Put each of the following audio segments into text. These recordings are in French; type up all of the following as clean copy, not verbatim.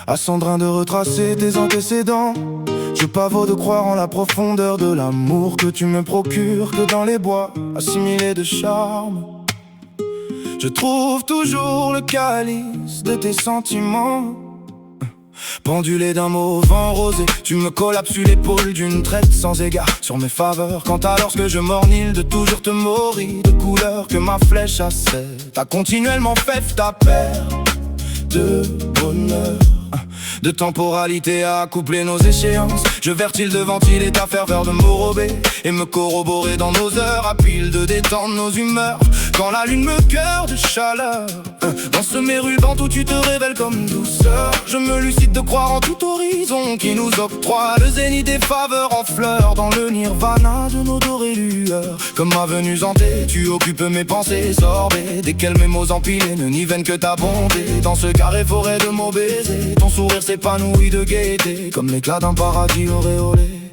À Sandrine de retracer tes antécédents. Je pavots de croire en la profondeur de l'amour que tu me procures, que dans les bois assimilés de charme je trouve toujours le calice de tes sentiments. Pendulé d'un mot au vent rosé, tu me collabes sur l'épaule d'une traite sans égard sur mes faveurs. Quant à lorsque je mornille de toujours te mourir de couleur que ma flèche a celle. T'as continuellement fait ta paire de bonheur, de temporalité à coupler nos échéances. Je vertile de ventiler ta ferveur de m'enrober et me corroborer dans nos heures à pile de détendre nos humeurs. Quand la lune me cœure de chaleur, dans ce mérubant où tu te révèles comme douceur, je me lucide de croire en tout horizon qui nous octroie le zénith des faveurs en fleurs. Dans le nirvana de nos dorées lueurs, comme ma venue hantée, tu occupes mes pensées sorbées, desquelles mes mots empilés ne nivellent que ta bonté. Dans ce carré forêt de mots baisers, ton sourire s'épanouit de gaieté, comme l'éclat d'un paradis auréolé.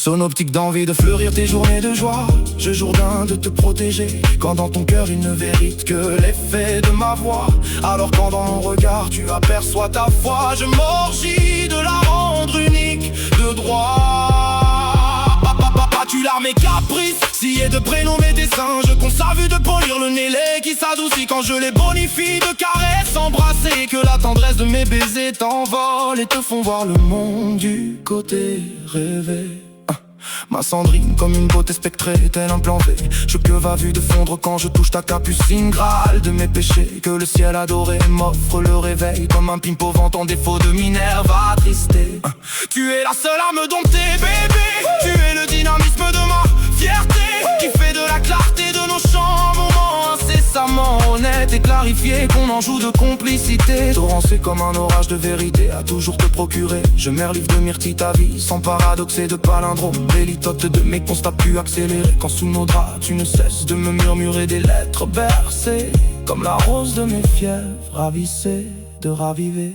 Sonoptique d'envie de fleurir tes journées de joie. Je jourdain de te protéger quand dans ton cœur il ne vérite que l'effet de ma voix. Alors quand dans mon regard tu aperçois ta foi, je m'orgis de la rendre unique de droit. Tu l'as mes caprices, sciés de prénommer tes seins. Je conserve de polir le nez laid qui s'adoucit quand je les bonifie de caresses embrassées. Que la tendresse de mes baisers t'envole et te font voir le monde du côté rêvé. Ma Sandrine comme une beauté spectrée, tel un plan V. Je que va vue de fondre quand je touche ta capucine, Graal de mes péchés que le ciel adoré m'offre le réveil. Comme un pimpo vent en défaut de Minerve attristé. Tu es la seule à me dompter bébé. Tu es le dynamisme de ma fierté, qui fait de la clarté de nos chants moments incessamment honnête et clarifié, qu'on en joue de complicité. Torrencé comme un orage de vérité à toujours te procurer. Je m'erlive de myrtille ta vie sans paradoxer de palindrome. Les litotes de mes constats plus accélérés quand sous nos draps tu ne cesses de me murmurer des lettres bercées comme la rose de mes fièvres ravissées de raviver.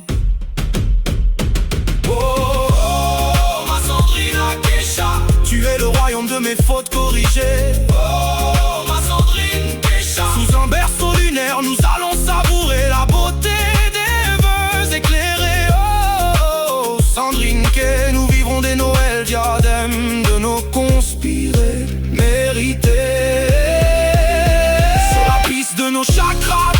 Oh, oh, oh, ma Sandrine Akesha, tu es le royaume de mes fautes corrigées. Oh, ma Sandrine Akesha, sous un berceau lunaire nous allons savourer la beauté des vœux éclairés. Oh, oh, Sandrine Ke, nous vivrons des Noëls diadèmes de nos conspirés mérités. Sur la piste de nos chakras